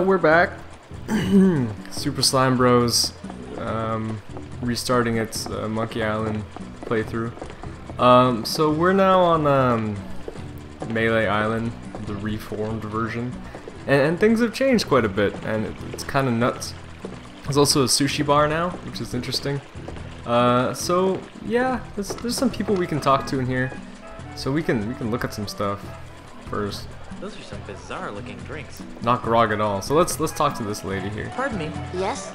we're back. Super Slime Bros. Restarting its Monkey Island playthrough. So we're now on Melee Island, the reformed version, and things have changed quite a bit, and it's kind of nuts. There's also a sushi bar now, which is interesting. So yeah, there's some people we can talk to in here, so we can look at some stuff first. Those are some bizarre-looking drinks. Not grog at all. So let's talk to this lady here. Pardon me. Yes?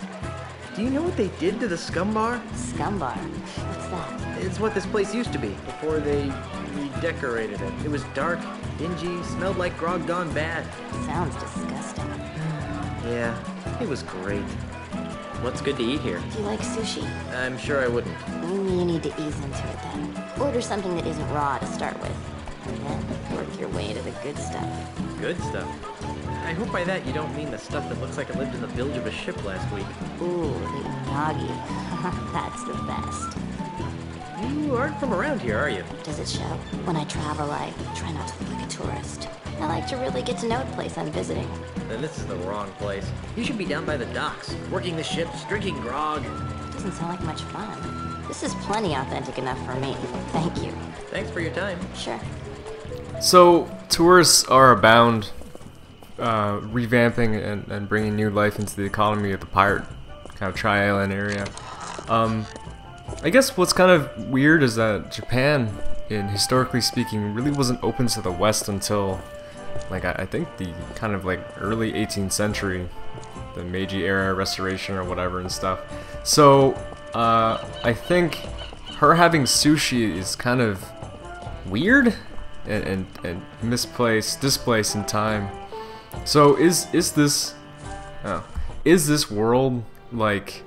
Do you know what they did to the Scum Bar? Scum Bar? What's that? It's what this place used to be before they redecorated it. It was dark, dingy, smelled like grog gone bad. Sounds disgusting. Yeah, it was great. What's good to eat here? Do you like sushi? I'm sure I wouldn't. Maybe you need to ease into it then. Order something that isn't raw to start with. And then work your way to the good stuff. Good stuff? I hope by that you don't mean the stuff that looks like it lived in the bilge of a ship last week. Ooh, the unagi. That's the best. You aren't from around here, are you? Does it show? When I travel, I try not to look like a tourist. I like to really get to know the place I'm visiting. Then this is the wrong place. You should be down by the docks, working the ships, drinking grog. Doesn't sound like much fun. This is plenty authentic enough for me. Thank you. Thanks for your time. Sure. So tourists are abound, revamping and bringing new life into the economy of the pirate kind of tri-island area. I guess what's kind of weird is that Japan, historically speaking, really wasn't open to the West until, like, I think the kind of like early 18th century, the Meiji era restoration or whatever and stuff. So I think her having sushi is kind of weird and misplaced, displaced in time. So is this world, like,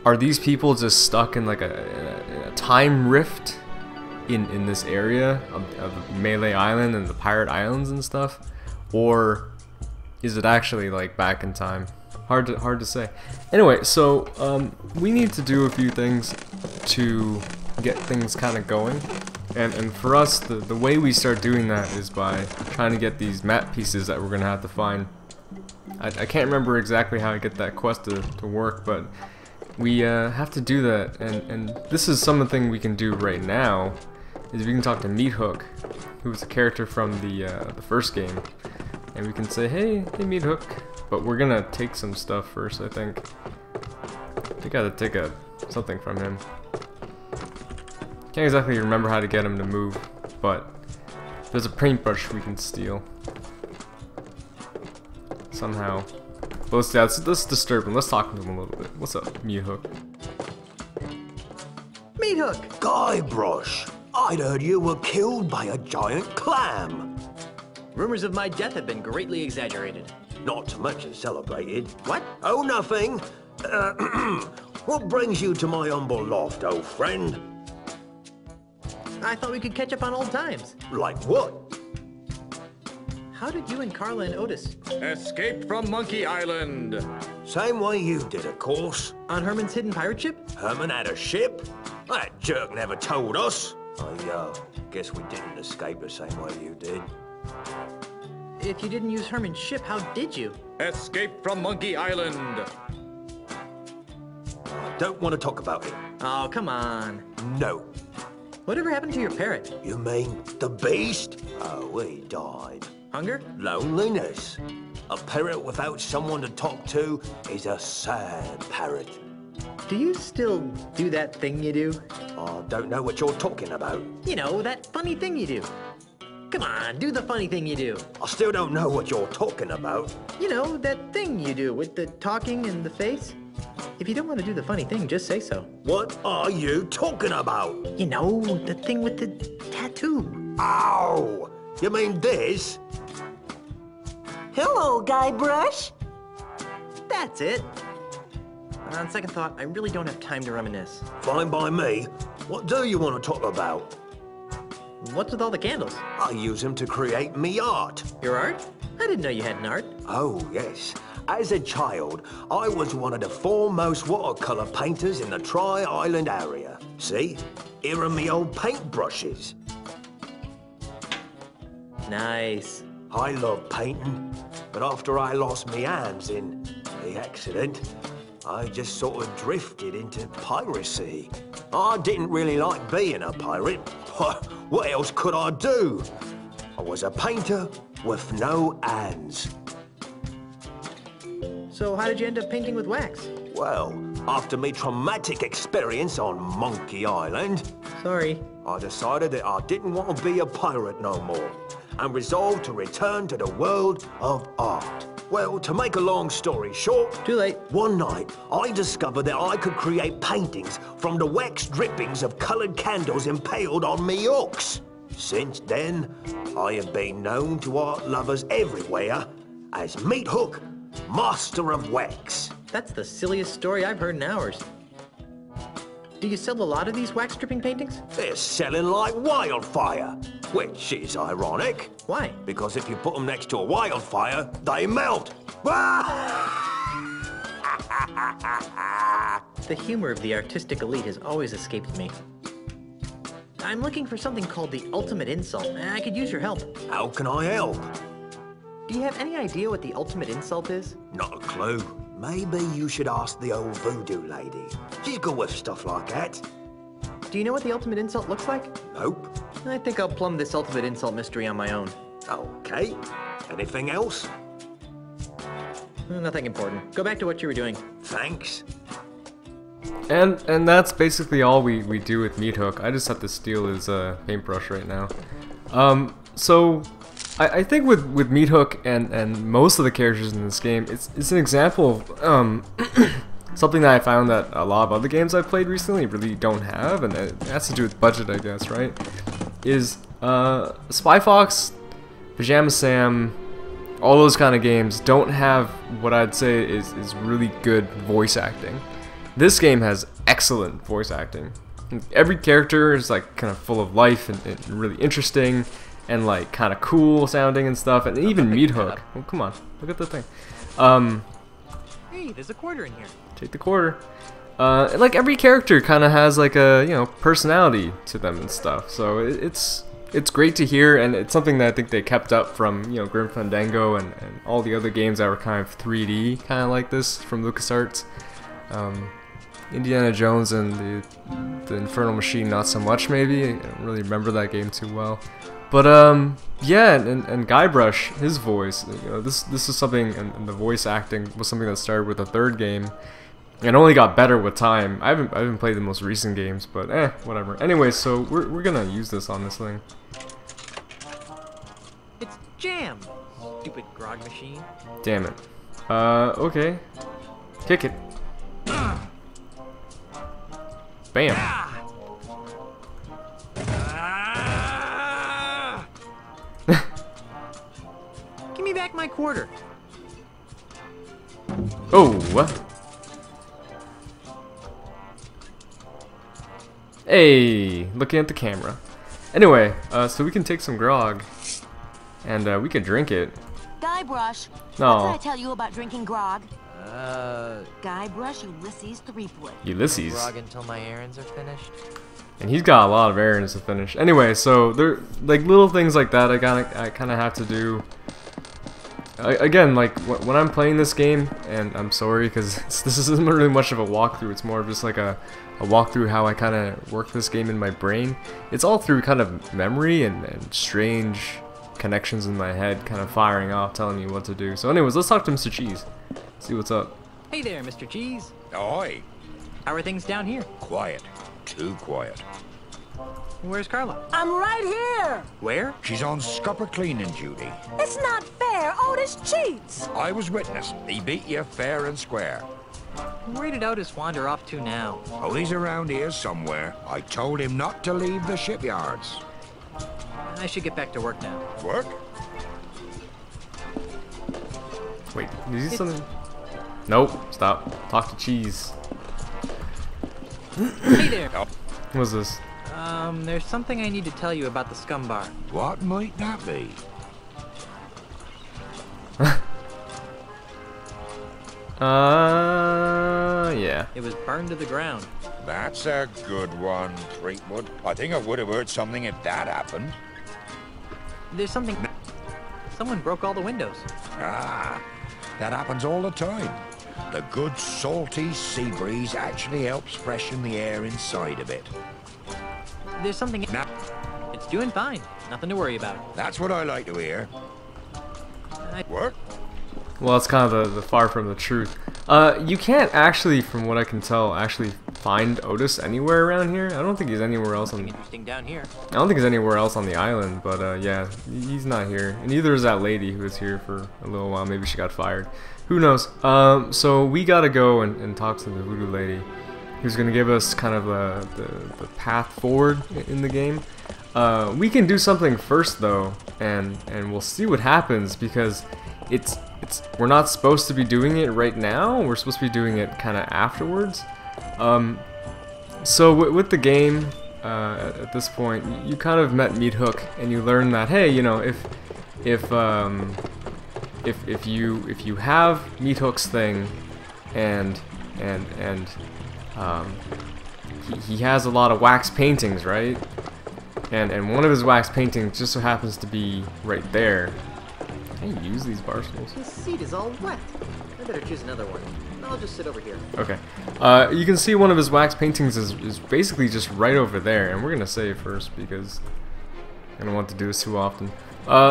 are these people just stuck in like a time rift in this area of Melee Island and the Pirate Islands and stuff, or is it actually like back in time? Hard to say. Anyway, so we need to do a few things to get things kind of going. And for us, the way we start doing that is by trying to get these map pieces that we're going to have to find. I can't remember exactly how I get that quest to work, but we have to do that. And this is something we can do right now, is we can talk to Meat Hook, who's a character from the first game. And we can say, hey Meat Hook. But we're going to take some stuff first, I think. We got to take something from him. Can't exactly remember how to get him to move, but there's a paintbrush we can steal somehow. But let's disturb him. Let's talk to him a little bit. What's up, Meat Hook? Meat Hook! Guybrush, I'd heard you were killed by a giant clam. Rumors of my death have been greatly exaggerated. Not to mention celebrated. What? Oh, nothing. What brings you to my humble loft, old friend? I thought we could catch up on old times. Like what? How did you and Carla and Otis? Escaped from Monkey Island. Same way you did, of course. On Herman's hidden pirate ship? Herman had a ship? That jerk never told us. I guess we didn't escape the same way you did. If you didn't use Herman's ship, how did you? Escaped from Monkey Island. I don't want to talk about it. Oh, come on. No. Whatever happened to your parrot? You mean the beast? Oh, he died. Hunger? Loneliness. A parrot without someone to talk to is a sad parrot. Do you still do that thing you do? I don't know what you're talking about. You know, that funny thing you do. Come on, do the funny thing you do. I still don't know what you're talking about. You know, that thing you do with the talking and the face. If you don't want to do the funny thing, just say so. What are you talking about? You know, the thing with the tattoo. Ow! You mean this? Hello, Guybrush. That's it. On second thought, I really don't have time to reminisce. Fine by me. What do you want to talk about? What's with all the candles? I use them to create me art. Your art? I didn't know you had an art. Oh, yes. As a child, I was one of the foremost watercolor painters in the Tri-Island area. See? Here are me old paintbrushes. Nice. I love painting. But after I lost me hands in the accident, I just sort of drifted into piracy. I didn't really like being a pirate. What else could I do? I was a painter with no hands. So how did you end up painting with wax? Well, after me traumatic experience on Monkey Island, Sorry. I decided that I didn't want to be a pirate no more, and resolved to return to the world of art. Well, to make a long story short, Too late. one night I discovered that I could create paintings from the wax drippings of coloured candles impaled on me hooks. Since then, I have been known to art lovers everywhere as Meat Hook, Master of Wax. That's the silliest story I've heard in hours. Do you sell a lot of these wax dripping paintings? They're selling like wildfire, which is ironic. Why? Because if you put them next to a wildfire, they melt. The humor of the artistic elite has always escaped me. I'm looking for something called the ultimate insult. I could use your help. How can I help? Do you have any idea what the ultimate insult is? Not a clue. Maybe you should ask the old voodoo lady. She's good with stuff like that. Do you know what the ultimate insult looks like? Nope. I think I'll plumb this ultimate insult mystery on my own. Okay. Anything else? Nothing important. Go back to what you were doing. Thanks. And that's basically all we do with Meat Hook. I just have to steal his paintbrush right now. So I think with Meat Hook and most of the characters in this game, it's an example of something that I found that a lot of other games I've played recently really don't have, and it has to do with budget, I guess, right? Is Spy Fox, Pajama Sam, all those kind of games don't have what I'd say is really good voice acting. This game has excellent voice acting. Every character is like kind of full of life and really interesting and like kind of cool sounding and stuff. And even Meat Hook. Oh, come on, look at the thing. Hey, there's a quarter in here. Take the quarter. Like every character kind of has like a personality to them and stuff. So it's great to hear, and it's something that I think they kept up from Grim Fandango and all the other games that were kind of 3D kind of like this from LucasArts. Indiana Jones and the Infernal Machine not so much, maybe. I don't really remember that game too well. But yeah, and Guybrush, his voice, this is something, and the voice acting was something that started with the third game and only got better with time. I haven't played the most recent games, but whatever. Anyway, so we're gonna use this on this thing. It's jam. Stupid grog machine. Damn it. Okay. Kick it. Bam. Give me back my quarter. Oh, what? Hey, looking at the camera. Anyway, so we can take some grog, and we can drink it. Guybrush. No. What did I tell you about drinking grog? Guybrush Ulysses Threepwood. Ulysses. Grog until my errands are finished. And he's got a lot of errands to finish. Anyway, so there, like little things like that, I kind of have to do. Again, like when I'm playing this game, and I'm sorry because this isn't really much of a walkthrough. It's more of just like a walkthrough how I kind of work this game in my brain. It's all through kind of memory and strange connections in my head, kind of firing off, telling me what to do. So, anyways, let's talk to Mr. Cheese. See what's up. Hey there, Mr. Cheese. Ahoy. How are things down here? Quiet. Too quiet. Where's Carla? I'm right here. Where? She's on scupper cleaning duty. It's not fair. Otis cheats. I was witness. He beat you fair and square. Where did Otis wander off to now? Oh, he's around here somewhere. I told him not to leave the shipyards. I should get back to work now. Work? Wait, is he something? Nope. Stop. Talk to Cheese. Hey there. What's this? There's something I need to tell you about the Scum Bar. What might that be? Yeah. It was burned to the ground. That's a good one, Threepwood. I think I would have heard something if that happened. There's something... Someone broke all the windows. Ah, that happens all the time. The good salty sea breeze actually helps freshen the air inside a bit. There's something. Now, It's doing fine. Nothing to worry about. that's what I like to hear. What? Well, that's kind of the far from the truth. You can't actually, from what I can tell, actually find Otis anywhere around here. I don't think he's anywhere else on. Interesting down here. I don't think he's anywhere else on the island, but yeah, he's not here. And neither is that lady who was here for a little while. Maybe she got fired. Who knows? So we gotta go and talk to the voodoo lady, who's gonna give us kind of the path forward in the game. We can do something first though, and we'll see what happens, because we're not supposed to be doing it right now. We're supposed to be doing it kind of afterwards. So with the game, at this point, you kind of met Meat Hook, and you learn that, hey, you know, if you have Meat Hook's thing, and he has a lot of wax paintings, right? And one of his wax paintings just so happens to be right there. Can you use these bar stools? This seat is all wet. I better choose another one. I'll just sit over here. Okay. You can see one of his wax paintings is basically just right over there, and we're gonna save first because I don't want to do this too often.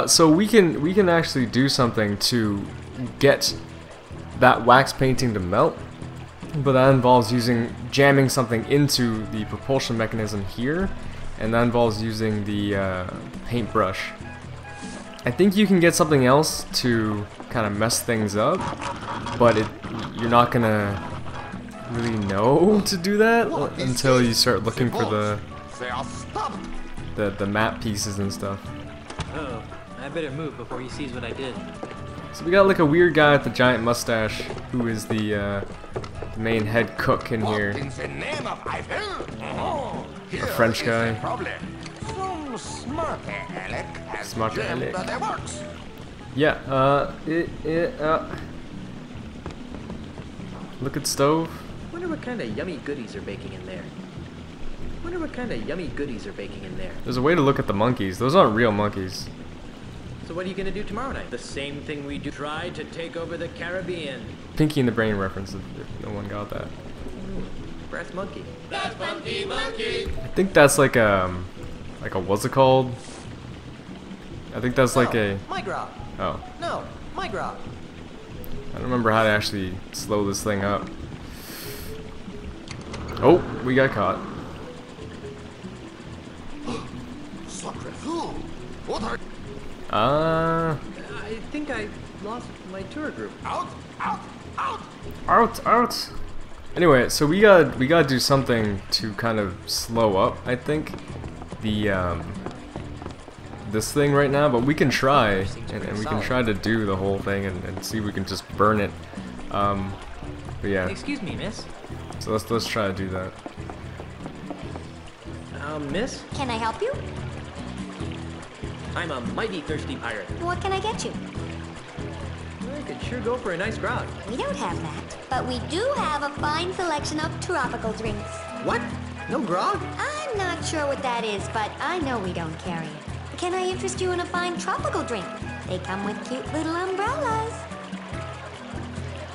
So we can actually do something to get that wax painting to melt, but that involves jamming something into the propulsion mechanism here, and that involves using the paintbrush. I think you can get something else to kind of mess things up, but you're not gonna really know to do that until you start looking for the map pieces and stuff. Uh-oh. I better move before he sees what I did. So we got like a weird guy with the giant mustache who is the main head cook in here. A French guy. Smart Alec. Yeah, look at stove. Wonder what kind of yummy goodies are baking in there. There's a way to look at the monkeys. Those aren't real monkeys. So what are you gonna do tomorrow night? The same thing we do. Try to take over the Caribbean. Pinky in the Brain reference, if no one got that. Brass monkey. I think that's like a what's it called? I think that's like a. My grog. Oh. No, my grog. I don't remember how to actually slow this thing up. Oh, we got caught. I think I lost my tour group. Out. Anyway, so we gotta do something to kind of slow up, I think, the this thing right now, but we can try, and we can try to do the whole thing and see if we can just burn it. But yeah. Excuse me, miss. So let's try to do that. Miss? Can I help you? I'm a mighty thirsty pirate. What can I get you? I could sure go for a nice grog. We don't have that, but we do have a fine selection of tropical drinks. What? No grog? I'm not sure what that is, but I know we don't carry it. Can I interest you in a fine tropical drink? They come with cute little umbrellas.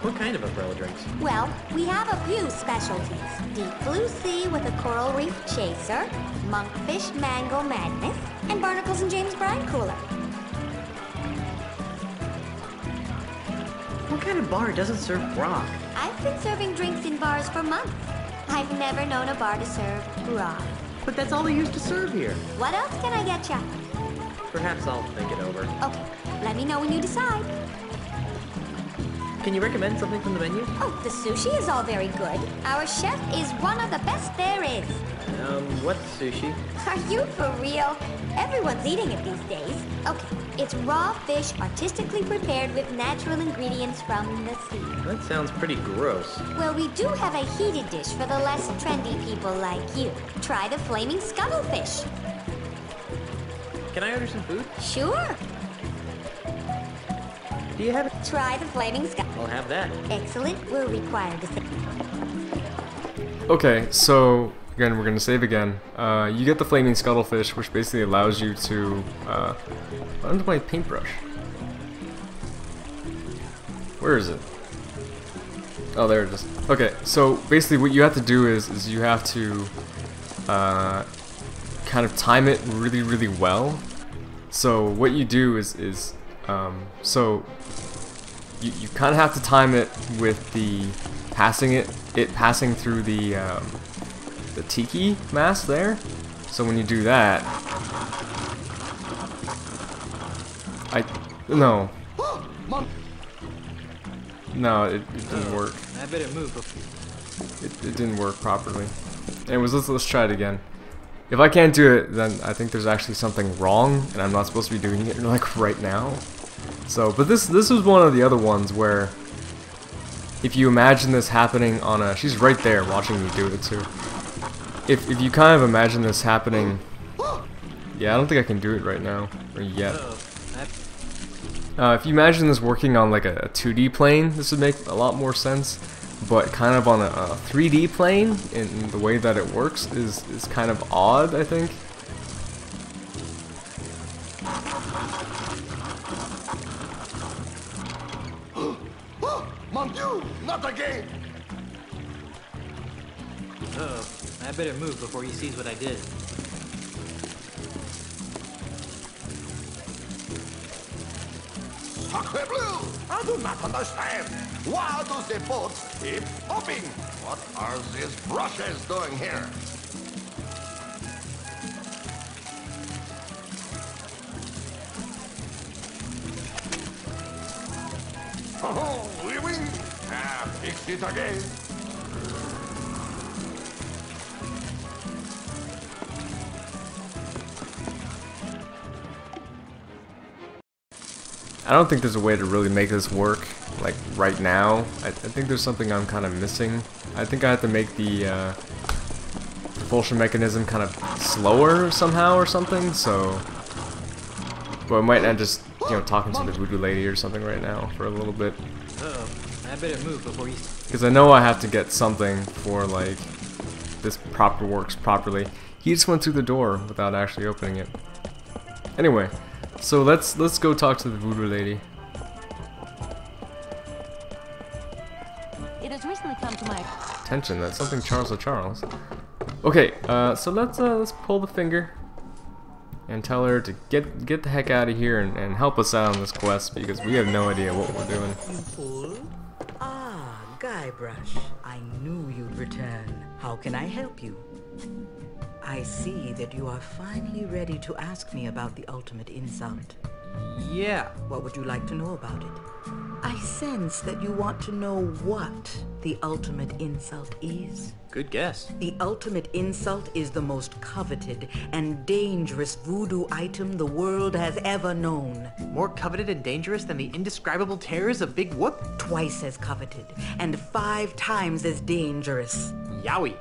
What kind of umbrella drinks? Well, we have a few specialties. Deep blue sea with a coral reef chaser, monkfish mango madness, and barnacles and James Brine cooler. What kind of bar doesn't serve grog? I've been serving drinks in bars for months. I've never known a bar to serve grog. But that's all they used to serve here. What else can I get ya? Perhaps I'll think it over. Okay, let me know when you decide. Can you recommend something from the menu? Oh, the sushi is all very good. Our chef is one of the best there is. What's sushi? Are you for real? Everyone's eating it these days. Okay, it's raw fish artistically prepared with natural ingredients from the sea. That sounds pretty gross. Well, we do have a heated dish for the less trendy people like you. Try the flaming scuttlefish. Can I order some food? Sure. Do you have it? Try the flaming scuttle. I'll have that. Excellent. We're required to say. Okay, so again, we're gonna save again. You get the flaming scuttlefish, which basically allows you to. Onto my paintbrush. Where is it? Oh, there it is. Okay, so basically what you have to do is you have to kind of time it really, really well. So what you do is so you kind of have to time it with the passing through the tiki mask there. So when you do that, no, it didn't work. I better move. It didn't work properly. Anyways, let's try it again. If I can't do it, then I think there's actually something wrong, and I'm not supposed to be doing it like right now. So, but this was one of the other ones where, if you imagine this happening on a, she's right there watching me do it too. If you kind of imagine this happening, yeah, I don't think I can do it right now or yet. If you imagine this working on like a 2D plane, this would make a lot more sense. But kind of on a 3D plane, in the way that it works, is kind of odd, I think. Mon Dieu, not again! I better move before he sees what I did. Sacre bleu! I do not understand. Why do the boats keep hopping? What are these brushes doing here? Oh, oui, oui. Fix it again. I don't think there's a way to really make this work, like, right now. I think there's something I'm kind of missing. I think I have to make the propulsion mechanism kind of slower somehow or something, so... Well, I might not just, you know, talking to the voodoo lady or something right now for a little bit. I better move before he... Because I know I have to get something for, like, this works properly. He just went through the door without actually opening it. Anyway. So let's go talk to the voodoo lady. It has recently come to my Attention, that's something Charles Charles. Okay, so let's pull the finger and tell her to get the heck out of here and help us out on this quest because we have no idea what we're doing. You fool. Ah, Guybrush. I knew you'd return. How can I help you? I see that you are finally ready to ask me about the ultimate insult. Yeah. What would you like to know about it? I sense that you want to know what the ultimate insult is. Good guess. The ultimate insult is the most coveted and dangerous voodoo item the world has ever known. More coveted and dangerous than the indescribable terrors of Big Whoop? Twice as coveted and 5 times as dangerous. Yowie.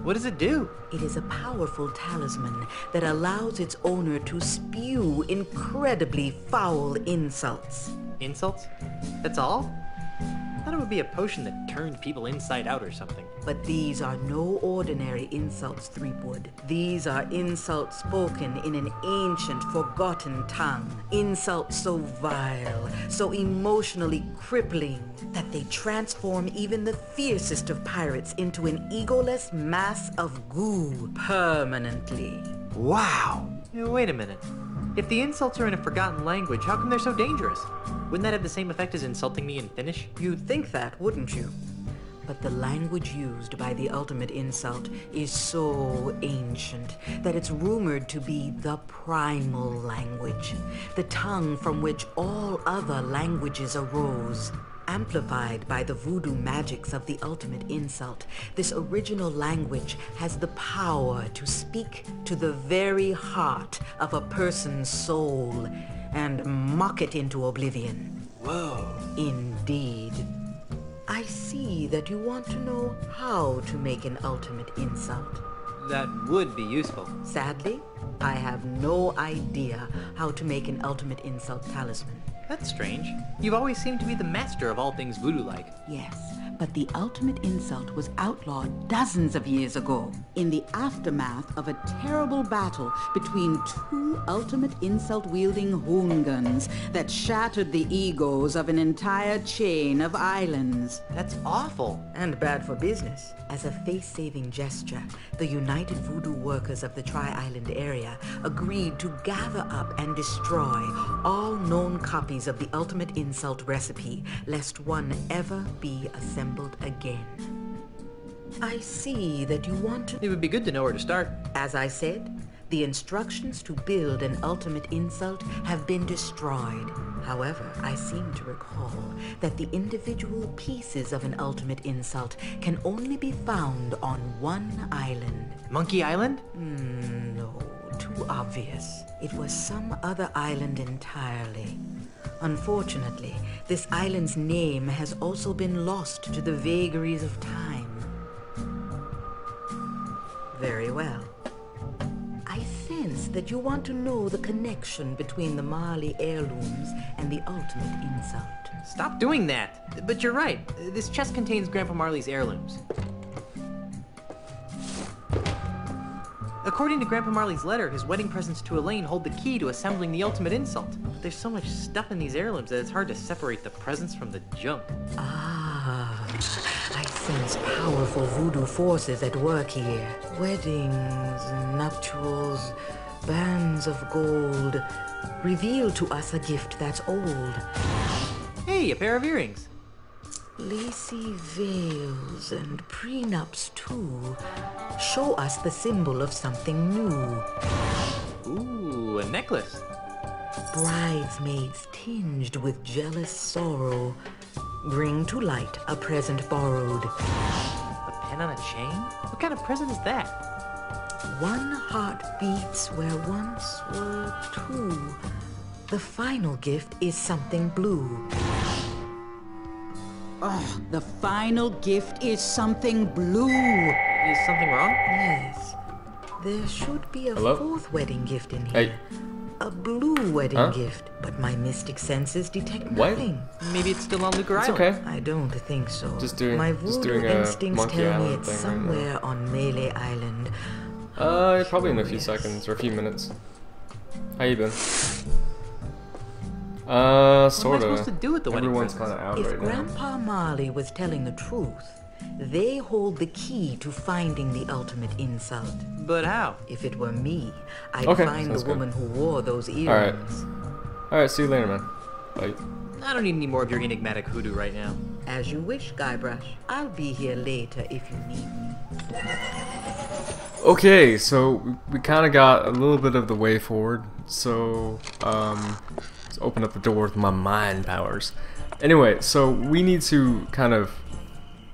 What does it do? It is a powerful talisman that allows its owner to spew incredibly foul insults. Insults? That's all? I thought it would be a potion that turned people inside out or something. But these are no ordinary insults, Threepwood. These are insults spoken in an ancient, forgotten tongue. Insults so vile, so emotionally crippling, that they transform even the fiercest of pirates into an egoless mass of goo permanently. Wow! Wait a minute. If the insults are in a forgotten language, how come they're so dangerous? Wouldn't that have the same effect as insulting me in Finnish? You'd think that, wouldn't you? But the language used by the ultimate insult is so ancient that it's rumored to be the primal language, the tongue from which all other languages arose. Amplified by the voodoo magics of the ultimate insult, this original language has the power to speak to the very heart of a person's soul and mock it into oblivion. Whoa. Indeed. I see that you want to know how to make an ultimate insult. That would be useful. Sadly, I have no idea how to make an ultimate insult talisman. That's strange. You've always seemed to be the master of all things voodoo-like. Yes, But the ultimate insult was outlawed dozens of years ago in the aftermath of a terrible battle between two ultimate insult-wielding hoongans that shattered the egos of an entire chain of islands. That's awful. And bad for business. As a face-saving gesture, the United Voodoo Workers of the Tri-Island area agreed to gather up and destroy all known copies of the ultimate insult recipe, lest one ever be assembled again. I see that you want to... It would be good to know where to start. As I said, the instructions to build an ultimate insult have been destroyed. However, I seem to recall that the individual pieces of an ultimate insult can only be found on one island. Monkey Island? No, too obvious. It was some other island entirely. Unfortunately, this island's name has also been lost to the vagaries of time. Very well. I sense that you want to know the connection between the Marley heirlooms and the ultimate insult. Stop doing that. But you're right. This chest contains Grandpa Marley's heirlooms. According to Grandpa Marley's letter, his wedding presents to Elaine hold the key to assembling the ultimate insult. But there's so much stuff in these heirlooms that it's hard to separate the presents from the junk. Ah, I sense powerful voodoo forces at work here. Weddings, nuptials, bands of gold reveal to us a gift that's old. Hey, a pair of earrings. Lacy veils and prenups, too, show us the symbol of something new. Ooh, a necklace. Bridesmaids tinged with jealous sorrow bring to light a present borrowed. A pen on a chain? What kind of present is that? One heart beats where once were two. The final gift is something blue. Oh, the final gift is something blue. Is something wrong? Yes. There should be a Hello? fourth wedding gift in here. Hey. A blue wedding Huh? gift, but my mystic senses detect What? nothing. Maybe it's still on Lucre It's Island. okay. I don't think so. My voodoo doing a instincts Monkey tell me Island it's thing right now. somewhere on Melee Island. Probably in a few Yes. seconds or a few minutes. How you been? What am I Sorta. supposed to do with the wedding Everyone's presents? kind of out If right now. Grandpa Marley was telling the truth, they hold the key to finding the ultimate insult. But how? If it were me, I'd Okay, find the sounds good. woman who wore those Alright. earrings. Alright, see you later, man. Bye. I don't need any more of your enigmatic hoodoo right now. As you wish, Guybrush. I'll be here later if you need me. Okay, so we kind of got a little bit of the way forward. So, let's open up the door with my mind powers. Anyway, so we need to kind of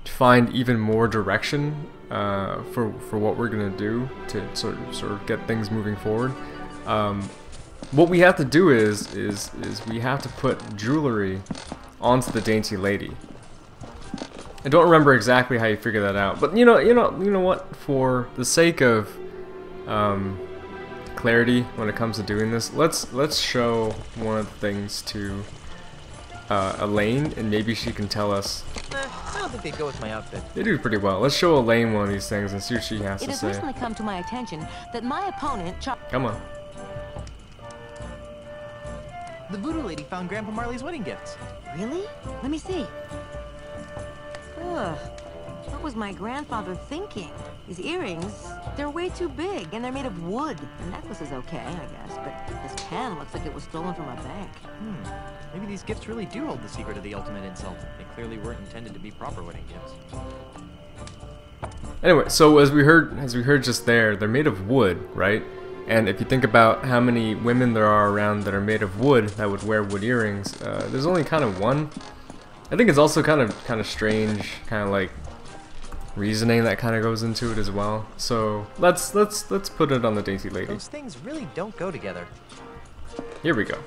find even more direction for what we're gonna do to sort of get things moving forward. What we have to do is we have to put jewelry onto the dainty lady. I don't remember exactly how you figure that out, but you know what? For the sake of clarity when it comes to doing this, let's show one of the things to Elaine, and maybe she can tell us. I don't think they'd go with my outfit. They do pretty well. Let's show Elaine one of these things and see what she has It to has say. recently come to my attention that my opponent Come on. The voodoo lady found Grandpa Marley's wedding gifts. Really? Let me see. Ugh. What was my grandfather thinking? These earrings, they're way too big, and they're made of wood. The necklace is okay, I guess, but this pen looks like it was stolen from a bank. Maybe these gifts really do hold the secret of the ultimate insult. They clearly weren't intended to be proper wedding gifts. Anyway, so as we heard just there, they're made of wood, right? And if you think about how many women there are around that are made of wood that would wear wood earrings, there's only kind of one. I think it's also kind of strange, kind of like reasoning that kind of goes into it as well. So let's put it on the dainty lady. Those things really don't go together. Here we go.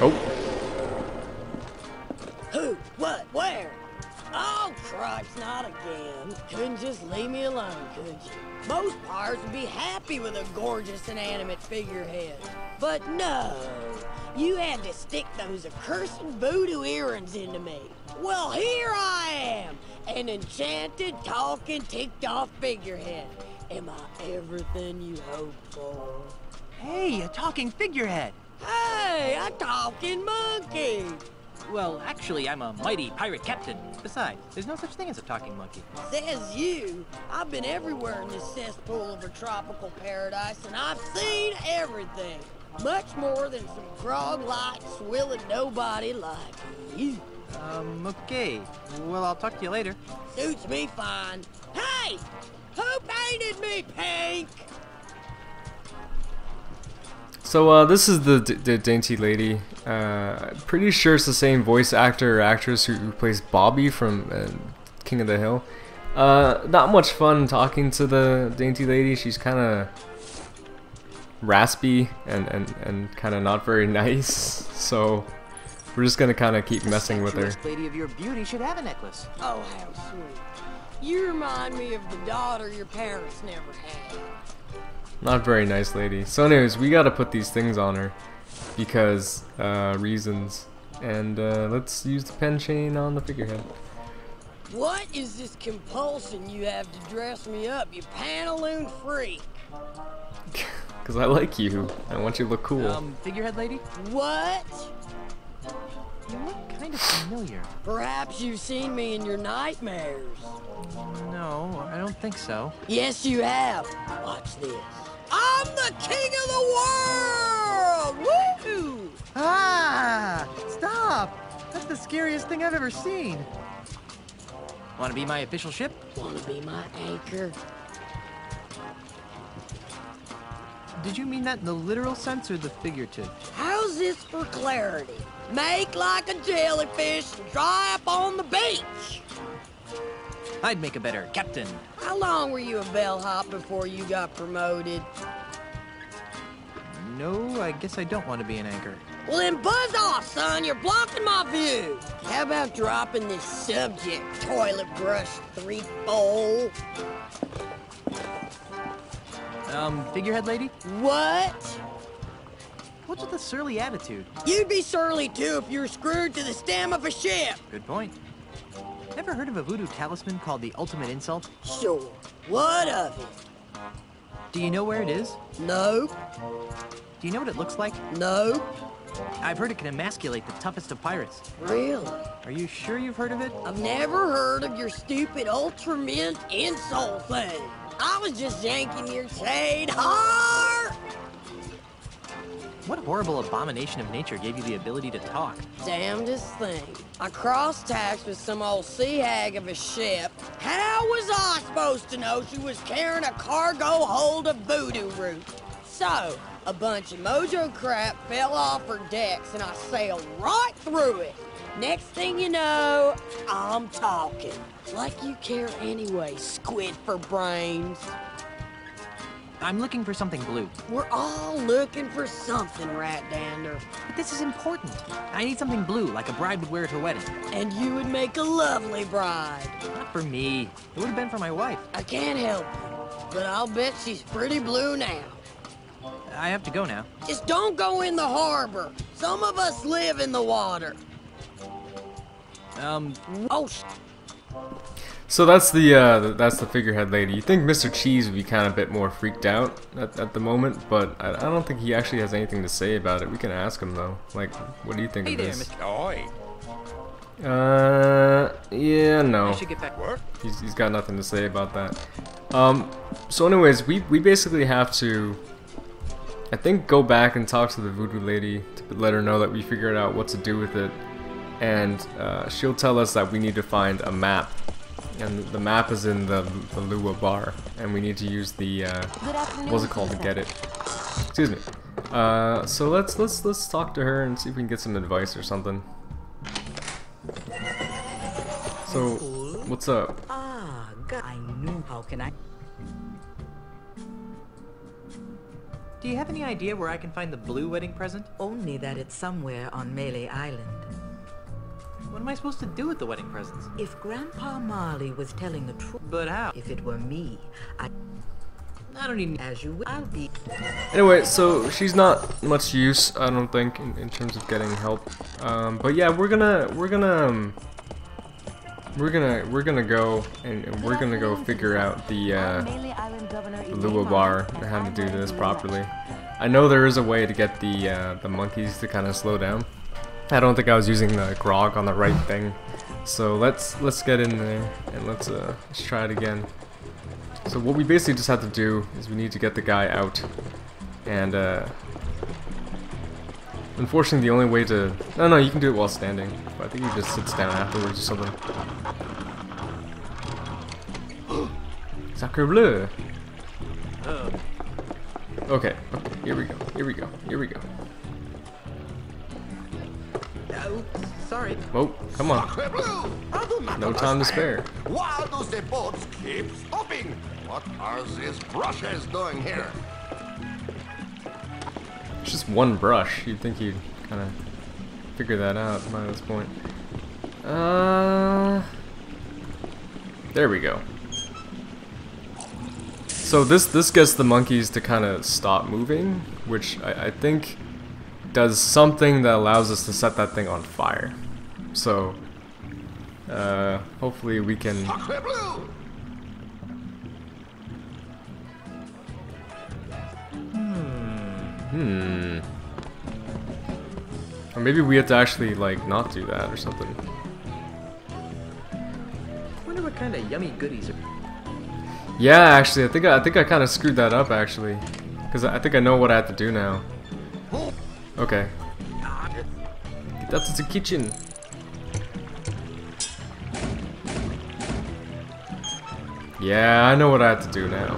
Oh. Who? What? Where? Oh, cripes, not again. Couldn't just leave me alone, could you? Most pirates would be happy with a gorgeous inanimate figurehead. But no, You had to stick those accursed voodoo earrings into me. Well, here I am, an enchanted, talking, ticked-off figurehead. Am I everything you hoped for? Hey, a talking figurehead. Hey, a talking monkey. Well, actually, I'm a mighty pirate captain. Besides, there's no such thing as a talking monkey. Says you. I've been everywhere in this cesspool of a tropical paradise, and I've seen everything. Much more than some grog light swilling nobody like you. Okay. Well, I'll talk to you later. Suits me fine. Hey! Who painted me pink? So this is the dainty lady. Pretty sure it's the same voice actor or actress who plays Bobby from King of the Hill. Not much fun talking to the dainty lady. She's kind of raspy and kind of not very nice. So we're just gonna kind of keep messing with her. Lady of your beauty should have a necklace. Oh, how sweet. You remind me of the daughter your parents never had. Not very nice lady. So anyways, we gotta put these things on her because reasons. And let's use the pen chain on the figurehead. What is this compulsion you have to dress me up, you pantaloon freak? Because I like you. I want you to look cool. Figurehead lady? What? You look kind of familiar. Perhaps you've seen me in your nightmares. No, I don't think so. Yes, you have. Watch this. I'm the king of the world! Woo! Ah! Stop! That's the scariest thing I've ever seen. Want to be my official ship? Want to be my anchor? Did you mean that in the literal sense or the figurative? How's this for clarity? Make like a jellyfish and dry up on the beach. I'd make a better captain. How long were you a bellhop before you got promoted? No, I guess I don't want to be an anchor. Well then buzz off, son. You're blocking my view. How about dropping this subject, toilet brush threefold? Figurehead lady? What? What's with the surly attitude? You'd be surly too if you were screwed to the stem of a ship. Good point. Ever heard of a voodoo talisman called the ultimate insult? Sure. What of it? Do you know where it is? Nope. Do you know what it looks like? Nope. I've heard it can emasculate the toughest of pirates. Really? Are you sure you've heard of it? I've never heard of your stupid ultramint insult thing. I was just yanking your shade hard. What horrible abomination of nature gave you the ability to talk? Damnedest thing. I cross-taxed with some old sea hag of a ship. How was I supposed to know she was carrying a cargo hold of voodoo root? So, a bunch of mojo crap fell off her decks and I sailed right through it. Next thing you know, I'm talking. Like you care anyway, squid for brains. I'm looking for something blue. We're all looking for something, Rat-dander. But this is important. I need something blue, like a bride would wear at her wedding. And you would make a lovely bride. Not for me. It would have been for my wife. I can't help you, but I'll bet she's pretty blue now. I have to go now. Just don't go in the harbor. Some of us live in the water. Oh, So that's the figurehead lady. You think Mr. Cheese would be kind of a bit more freaked out at the moment, but I don't think he actually has anything to say about it. We can ask him though. Like, what do you think of this? Oi. Yeah, no. I should get back. What? He's got nothing to say about that. So anyways, we basically have to, I think, go back and talk to the voodoo lady to let her know that we figured out what to do with it, and she'll tell us that we need to find a map. And the map is in the Lua Bar, and we need to use the what's it called to get it. Excuse me. So let's talk to her and see if we can get some advice or something. So, what's up? Ah, God, I knew. How can I? Do you have any idea where I can find the blue wedding present? Only that it's somewhere on Melee Island. What am I supposed to do with the wedding presents? If Grandpa Marley was telling the truth, But how? if it were me, I don't need as you will. I'll be. Anyway, so she's not much use, I don't think, in terms of getting help. But yeah, we're gonna go and we're gonna go figure out the Lua Bar and how to do this properly. I know there is a way to get the monkeys to kind of slow down. I don't think I was using the grog on the right thing. So let's get in there and let's try it again. So what we basically just have to do is we need to get the guy out, and unfortunately the only way to... No, you can do it while standing, but I think he just sits down afterwards or something. Sacre bleu! Okay, here we go. Sorry. Oh, come on. No time to spare. Why does the boat keep stopping? What are these brushes doing here? It's just one brush. You'd think you'd kind of figure that out by this point. There we go. So this gets the monkeys to kind of stop moving, which I think does something that allows us to set that thing on fire. So hopefully we can... Or maybe we have to actually like not do that or something. I wonder what kind of yummy goodies are. Yeah, actually, I think I kind of screwed that up actually, because I think I know what I have to do now. Okay. Get that to the kitchen. Yeah, I know what I have to do now.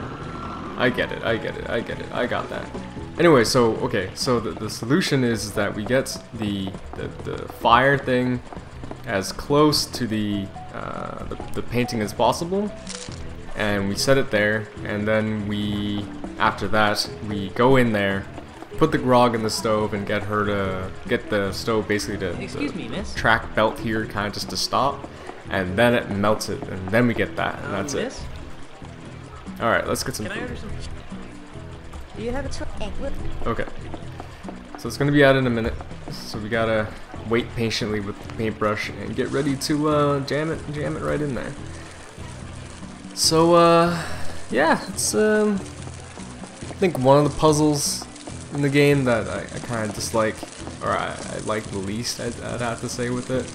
I get it. I got that. Anyway, so okay, so the solution is that we get the fire thing as close to the painting as possible, and we set it there, and then we, after that, we go in there, put the grog in the stove, and get her to get the stove basically to Excuse me, miss. track belt here, kind of just to stop, and then it melts it, and then we get that, and that's it. All right, let's get some Can I food. order some? Do you have it? Okay. So it's gonna be out in a minute. So we gotta wait patiently with the paintbrush and get ready to jam it right in there. So yeah, it's I think one of the puzzles in the game that I kind of dislike, or I like the least, I'd have to say with it.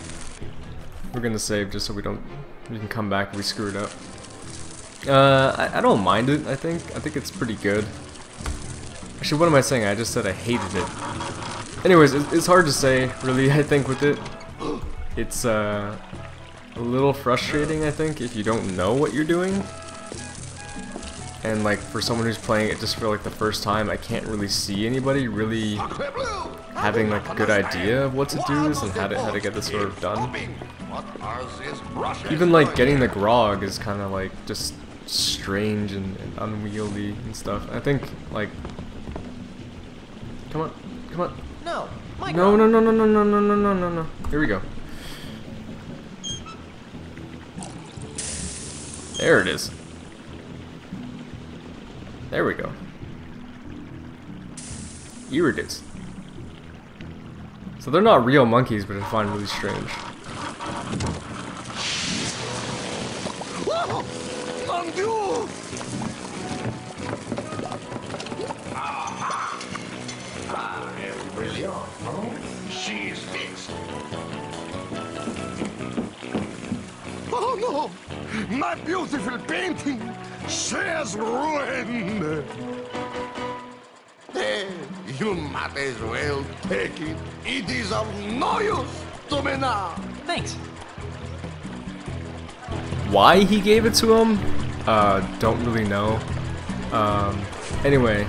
We're gonna save just so we can come back if we screw it up. I don't mind it. I think it's pretty good. Actually, what am I saying? I just said I hated it. Anyways, it's hard to say, really, I think, with it. It's a little frustrating, I think, if you don't know what you're doing. And, like, for someone who's playing it just for, like, the first time, I can't really see anybody really having, like, a good idea of what to do and how to get this sort of done. Even, like, getting the grog is kind of, like, just strange and unwieldy and stuff. I think, like... Come on. No. No. Here we go. There it is. There we go. Here it is. So they're not real monkeys, but I find really strange. Mon Dieu! Brilliant. She's fixed. Oh no! My beautiful painting! She's ruined! Hey, you might as well take it. It is of no use to me now. Thanks. Why he gave it to him? Don't really know. Anyway,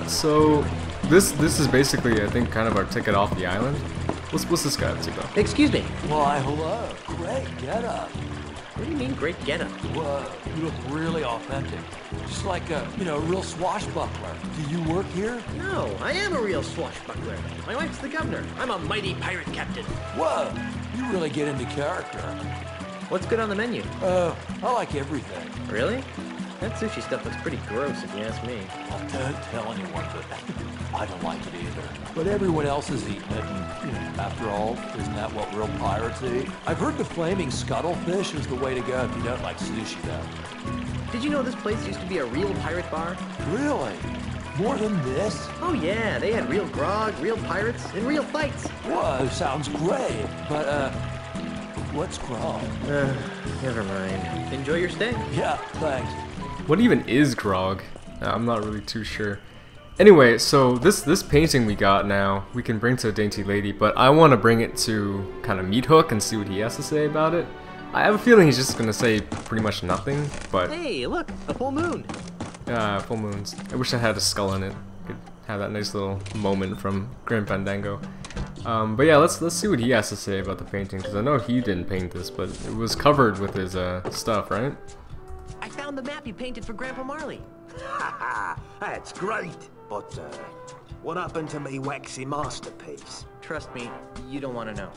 so this is basically, I think, kind of our ticket off the island. What's this guy up to, though? Excuse me. Why, hello. Great getup. What do you mean, great getup? Well, you look really authentic. Just like a, real swashbuckler. Do you work here? No, I am a real swashbuckler. My wife's the governor. I'm a mighty pirate captain. Whoa, you really get into character. What's good on the menu? I like everything. Really? That sushi stuff looks pretty gross, if you ask me. Well, don't tell anyone, but I don't like it either. But everyone else is eating it, and after all, isn't that what real pirates eat? I've heard the flaming scuttlefish is the way to go if you don't like sushi, though. Did you know this place used to be a real pirate bar? Really? More than this? Oh yeah, they had real grog, real pirates, and real fights. Whoa, sounds great. But, what's grog? Never mind. Enjoy your stay. Yeah, thanks. What even is grog? I'm not really too sure. Anyway, so this painting we got now, we can bring to Dainty Lady, but I want to bring it to kind of Meat Hook and see what he has to say about it. I have a feeling he's just going to say pretty much nothing, but... Hey, look, a full moon. Full moons. I wish I had a skull in it. Could have that nice little moment from Grim Fandango. But yeah, let's see what he has to say about the painting, because I know he didn't paint this, but it was covered with his stuff, right? I found the map you painted for Grandpa Marley. Haha, that's great. But, what happened to me waxy masterpiece? Trust me, you don't want to know.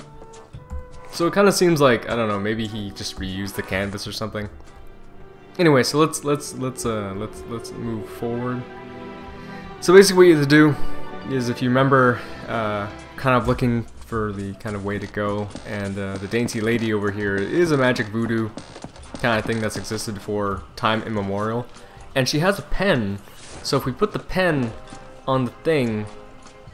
So it kind of seems like, I don't know, maybe he just reused the canvas or something. Anyway, so let's move forward. So basically what you have to do is, if you remember, kind of looking for the kind of way to go, and the Dainty Lady over here is a magic voodoo kind of thing that's existed for time immemorial, and she has a pen. So if we put the pen on the thing,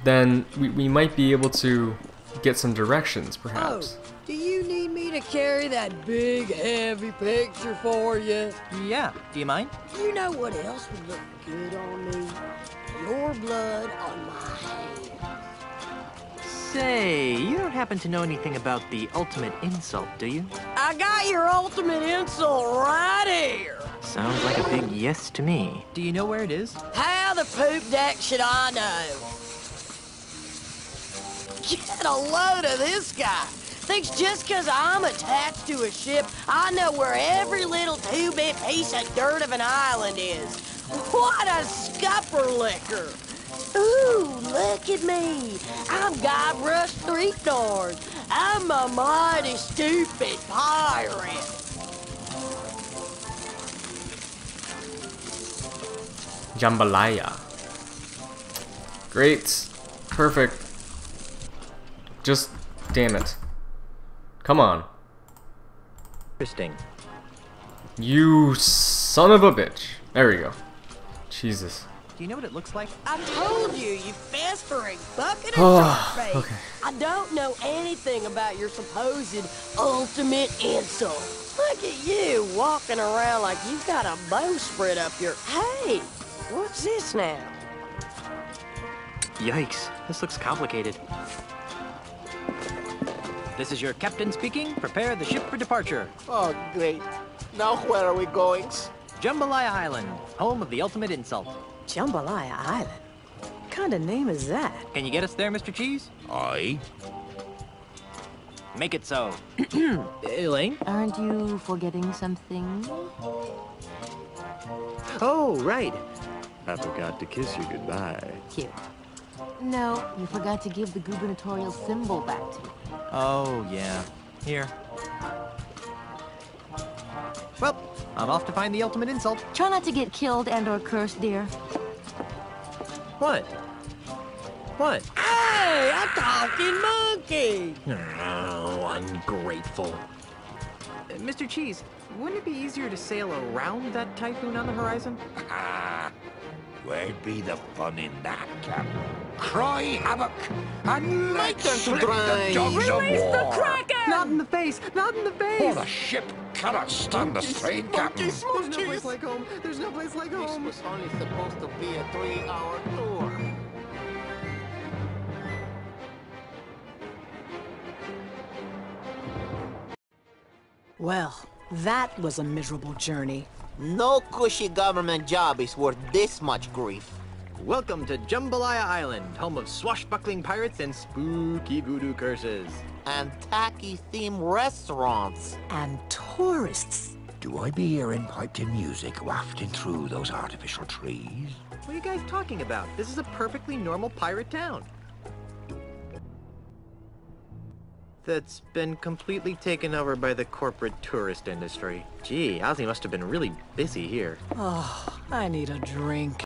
then we might be able to get some directions, perhaps. Oh, do you need me to carry that big, heavy picture for you? Yeah, do you mind? You know what else would look good on me? Your blood on my hands. Say, you don't happen to know anything about the ultimate insult, do you? I got your ultimate insult right here. Sounds like a big yes to me. Do you know where it is? How the poop deck should I know? Get a load of this guy. Thinks just 'cause I'm attached to a ship, I know where every little two-bit piece of dirt of an island is. What a scupper liquor. Ooh, look at me. I'm Guybrush Threepthorn. I'm a mighty stupid pirate. Jambalaya. Great. Perfect. Just, damn it. Come on. Interesting. You son of a bitch. There we go. Jesus. Do you know what it looks like? I told you, you festering bucket of shark bait. Okay. I don't know anything about your supposed ultimate insult. Look at you walking around like you've got a bowsprit up your... Hey, what's this now? Yikes, this looks complicated. This is your captain speaking. Prepare the ship for departure. Oh, great. Now where are we going? Jambalaya Island, home of the ultimate insult. Jambalaya Island? What kind of name is that? Can you get us there, Mr. Cheese? Aye. Make it so. Elaine? Aren't you forgetting something? Oh, right. I forgot to kiss you goodbye. Cute. No, you forgot to give the gubernatorial symbol back to me. Oh, yeah. Here. Well, I'm off to find the ultimate insult. Try not to get killed and or cursed, dear. What? What? Hey, a talking monkey! Oh, ungrateful. Mr. Cheese, wouldn't it be easier to sail around that typhoon on the horizon? Where'd be the fun in that, Captain? Cry havoc and My turn to slip dry. the dogs of Release the war. Kraken! Not in the face! Not in the face! Oh, the ship cannot stand the strain, Captain. There's no place like home. There's no place like This home. was only supposed to be a 3-hour tour. Well, that was a miserable journey. No cushy government job is worth this much grief. Welcome to Jambalaya Island, home of swashbuckling pirates and spooky voodoo curses. And tacky themed restaurants. And tourists. Do I be hearing piped-in music wafting through those artificial trees? What are you guys talking about? This is a perfectly normal pirate town. that's been completely taken over by the corporate tourist industry. Gee, Ozzy must have been really busy here. Oh, I need a drink.